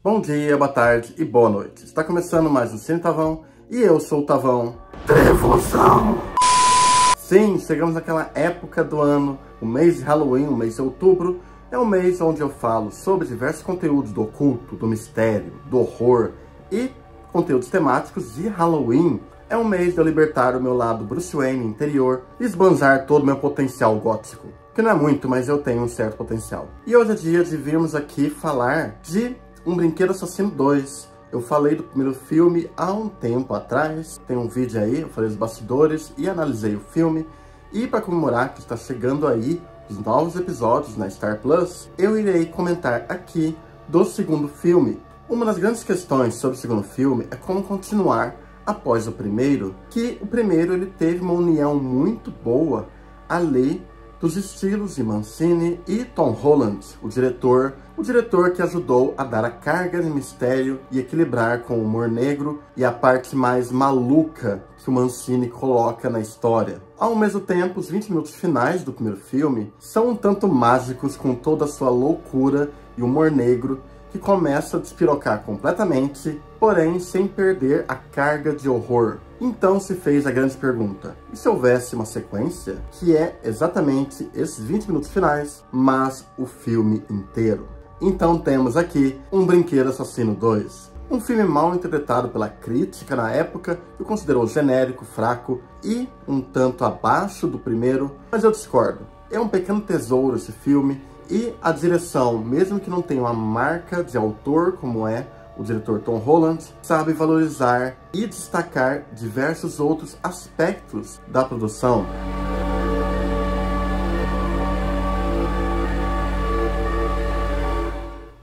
Bom dia, boa tarde e boa noite. Está começando mais um Cine Tavão e eu sou o Tavão Trevozão. Sim, chegamos naquela época do ano, o mês de Halloween, o mês de outubro. É um mês onde eu falo sobre diversos conteúdos do oculto, do mistério, do horror e conteúdos temáticos de Halloween. É um mês de eu libertar o meu lado Bruce Wayne interior e esbanjar todo o meu potencial gótico. Que não é muito, mas eu tenho um certo potencial. E hoje é dia de virmos aqui falar de Um Brinquedo Assassino 2. Eu falei do primeiro filme há um tempo atrás. Tem um vídeo aí, eu falei dos bastidores e analisei o filme. E para comemorar que está chegando aí os novos episódios na Star Plus, eu irei comentar aqui do segundo filme. Uma das grandes questões sobre o segundo filme é como continuar após o primeiro, que o primeiro ele teve uma união muito boa ali dos estilos de Mancini e Tom Holland, o diretor que ajudou a dar a carga de mistério e equilibrar com o humor negro e a parte mais maluca que o Mancini coloca na história. Ao mesmo tempo, os 20 minutos finais do primeiro filme são um tanto mágicos com toda a sua loucura e humor negro, que começa a despirocar completamente, porém sem perder a carga de horror. Então se fez a grande pergunta: e se houvesse uma sequência que é exatamente esses 20 minutos finais, mas o filme inteiro? Então temos aqui Um Brinquedo Assassino 2. Um filme mal interpretado pela crítica na época, que o considerou genérico, fraco e um tanto abaixo do primeiro, mas eu discordo. É um pequeno tesouro esse filme. E a direção, mesmo que não tenha uma marca de autor, como é o diretor Tom Holland, sabe valorizar e destacar diversos outros aspectos da produção.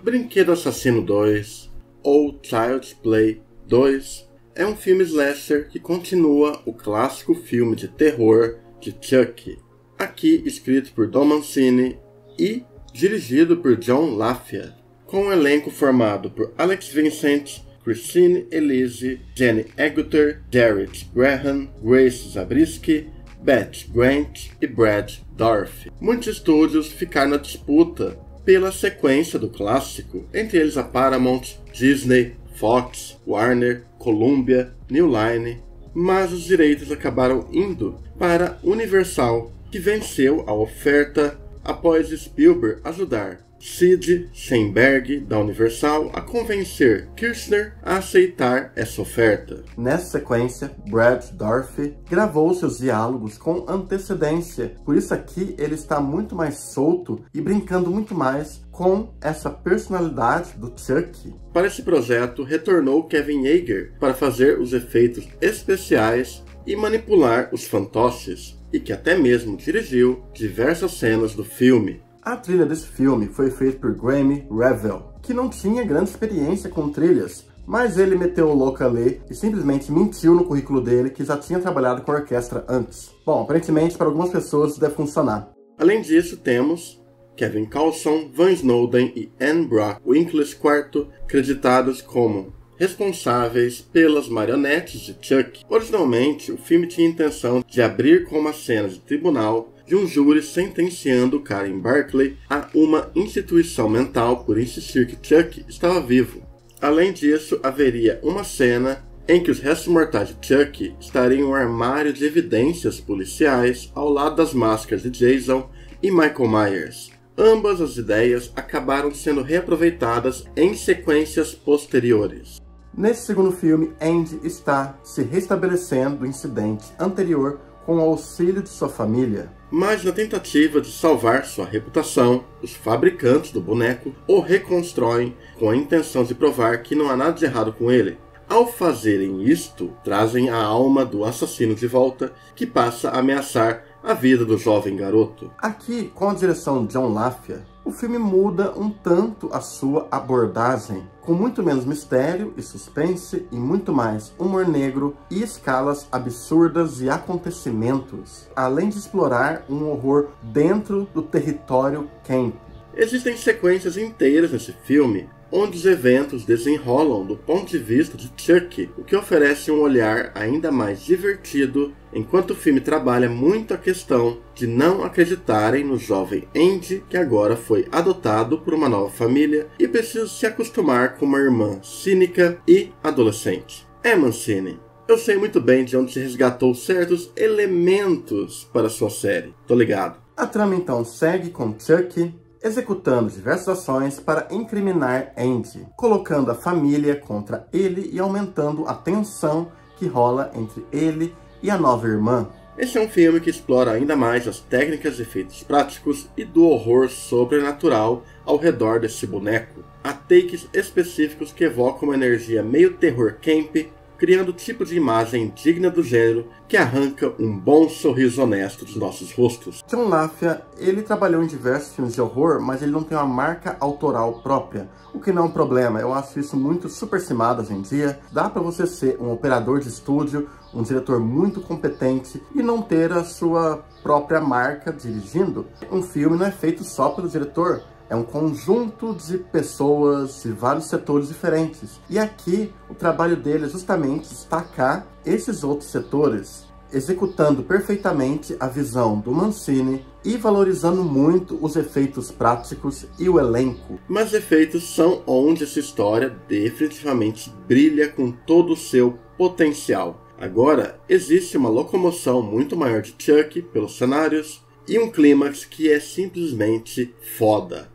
Brinquedo Assassino 2, ou Child's Play 2, é um filme slasher que continua o clássico filme de terror de Chuck, aqui escrito por Don Mancini e dirigido por John LaFia, com um elenco formado por Alex Vincent, Christine Elise, Jenny Agutter, Jarrett Graham, Grace Zabriskie, Beth Grant e Brad Dourif. Muitos estúdios ficaram na disputa pela sequência do clássico, entre eles a Paramount, Disney, Fox, Warner, Columbia, New Line, mas os direitos acabaram indo para Universal, que venceu a oferta após Spielberg ajudar Sid Sheinberg, da Universal, a convencer Kirshner a aceitar essa oferta. Nessa sequência, Brad Dourif gravou seus diálogos com antecedência, por isso aqui ele está muito mais solto e brincando muito mais com essa personalidade do Chuck. Para esse projeto, retornou Kevin Yagher para fazer os efeitos especiais e manipular os fantoches, e que até mesmo dirigiu diversas cenas do filme. A trilha desse filme foi feita por Graeme Revell, que não tinha grande experiência com trilhas, mas ele meteu o louco ali e simplesmente mentiu no currículo dele que já tinha trabalhado com orquestra antes. Bom, aparentemente para algumas pessoas isso deve funcionar. Além disso, temos Kevin Carlson, Van Snowden e Anne Brock Winkless IV creditados como responsáveis pelas marionetes de Chuck. Originalmente, o filme tinha a intenção de abrir com uma cena de tribunal de um júri sentenciando Karen Barkley a uma instituição mental por insistir que Chuck estava vivo. Além disso, haveria uma cena em que os restos mortais de Chuck estariam em um armário de evidências policiais ao lado das máscaras de Jason e Michael Myers. Ambas as ideias acabaram sendo reaproveitadas em sequências posteriores. Nesse segundo filme, Andy está se restabelecendo do incidente anterior com o auxílio de sua família. Mas na tentativa de salvar sua reputação, os fabricantes do boneco o reconstroem com a intenção de provar que não há nada de errado com ele. Ao fazerem isto, trazem a alma do assassino de volta, que passa a ameaçar a vida do jovem garoto. Aqui, com a direção de John LaFia, o filme muda um tanto a sua abordagem, com muito menos mistério e suspense e muito mais humor negro e escalas absurdas de acontecimentos, além de explorar um horror dentro do território camp. Existem sequências inteiras nesse filme onde os eventos desenrolam do ponto de vista de Chuck, o que oferece um olhar ainda mais divertido, enquanto o filme trabalha muito a questão de não acreditarem no jovem Andy, que agora foi adotado por uma nova família e precisa se acostumar com uma irmã cínica e adolescente. Mancini, eu sei muito bem de onde se resgatou certos elementos para sua série, tô ligado. A trama então segue com Chuck executando diversas ações para incriminar Andy, colocando a família contra ele e aumentando a tensão que rola entre ele e a nova irmã. Esse é um filme que explora ainda mais as técnicas de efeitos práticos e do horror sobrenatural ao redor desse boneco. Há takes específicos que evocam uma energia meio terror camp, criando o tipo de imagem digna do gênero que arranca um bom sorriso honesto dos nossos rostos. John LaFia, ele trabalhou em diversos filmes de horror, mas ele não tem uma marca autoral própria, o que não é um problema. Eu acho isso muito supercimado hoje em dia. Dá pra você ser um operador de estúdio, um diretor muito competente e não ter a sua própria marca dirigindo. Um filme não é feito só pelo diretor. É um conjunto de pessoas de vários setores diferentes. E aqui, o trabalho dele é justamente destacar esses outros setores, executando perfeitamente a visão do Mancini e valorizando muito os efeitos práticos e o elenco. Mas efeitos são onde essa história definitivamente brilha com todo o seu potencial. Agora, existe uma locomoção muito maior de Chuck pelos cenários e um clímax que é simplesmente foda.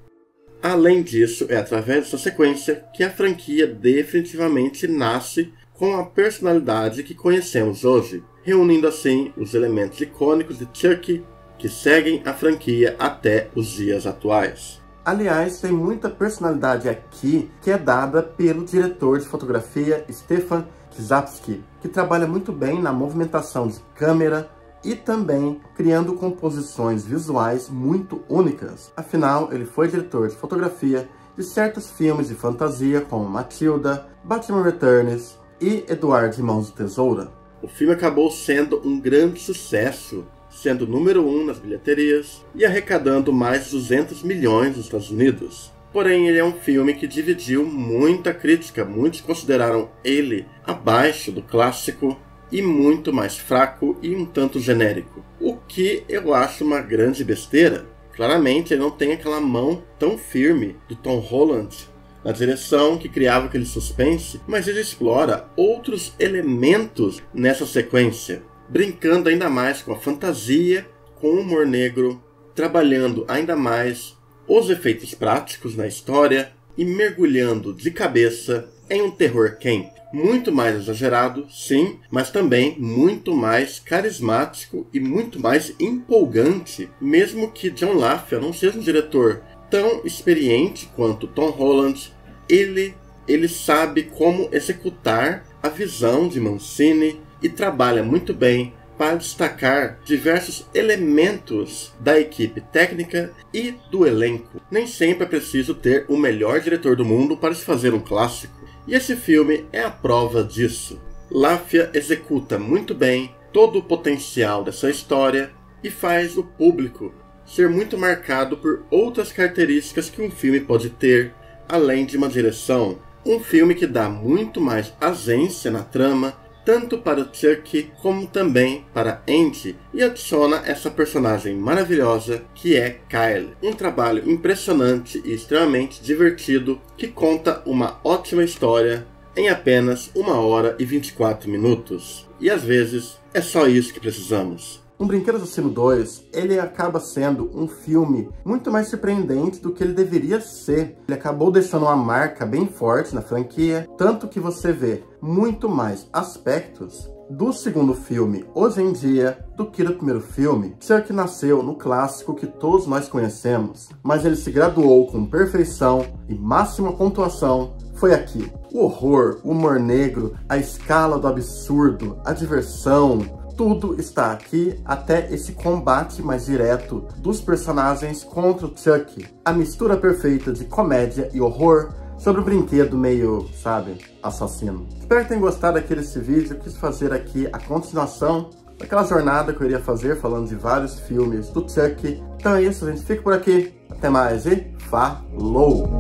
Além disso, é através dessa sequência que a franquia definitivamente nasce com a personalidade que conhecemos hoje, reunindo assim os elementos icônicos de Chuck que seguem a franquia até os dias atuais. Aliás, tem muita personalidade aqui que é dada pelo diretor de fotografia Stefan Kizapski, que trabalha muito bem na movimentação de câmera e também criando composições visuais muito únicas. Afinal, ele foi diretor de fotografia de certos filmes de fantasia como Matilda, Batman Returns e Edward Mãos de Tesoura. O filme acabou sendo um grande sucesso, sendo número 1 nas bilheterias e arrecadando mais de 200 milhões nos Estados Unidos. Porém, ele é um filme que dividiu muita crítica. Muitos consideraram ele abaixo do clássico e muito mais fraco e um tanto genérico. O que eu acho uma grande besteira. Claramente ele não tem aquela mão tão firme do Tom Holland na direção que criava aquele suspense, mas ele explora outros elementos nessa sequência, brincando ainda mais com a fantasia, com o humor negro, trabalhando ainda mais os efeitos práticos na história e mergulhando de cabeça em um terror camp. Muito mais exagerado, sim, mas também muito mais carismático e muito mais empolgante, mesmo que John LaFia não seja um diretor tão experiente quanto Tom Holland. Ele sabe como executar a visão de Mancini e trabalha muito bem para destacar diversos elementos da equipe técnica e do elenco. Nem sempre é preciso ter o melhor diretor do mundo para se fazer um clássico. E esse filme é a prova disso. LaFia executa muito bem todo o potencial dessa história e faz o público ser muito marcado por outras características que um filme pode ter, além de uma direção. Um filme que dá muito mais ausência na trama, tanto para o Chuck como também para Andy, e adiciona essa personagem maravilhosa que é Kyle. Um trabalho impressionante e extremamente divertido que conta uma ótima história em apenas 1 hora e 24 minutos. E às vezes é só isso que precisamos. Um Brinquedo Assassino 2, ele acaba sendo um filme muito mais surpreendente do que ele deveria ser. Ele acabou deixando uma marca bem forte na franquia, tanto que você vê muito mais aspectos do segundo filme hoje em dia do que do primeiro filme. Chuck nasceu no clássico que todos nós conhecemos, mas ele se graduou com perfeição e máxima pontuação foi aqui. O horror, o humor negro, a escala do absurdo, a diversão, tudo está aqui, até esse combate mais direto dos personagens contra o Chuck. A mistura perfeita de comédia e horror sobre o brinquedo meio, sabe, assassino. Espero que tenham gostado aqui desse vídeo. Eu quis fazer aqui a continuação daquela jornada que eu iria fazer falando de vários filmes do Chuck. Então é isso, gente. Fica por aqui. Até mais e falou!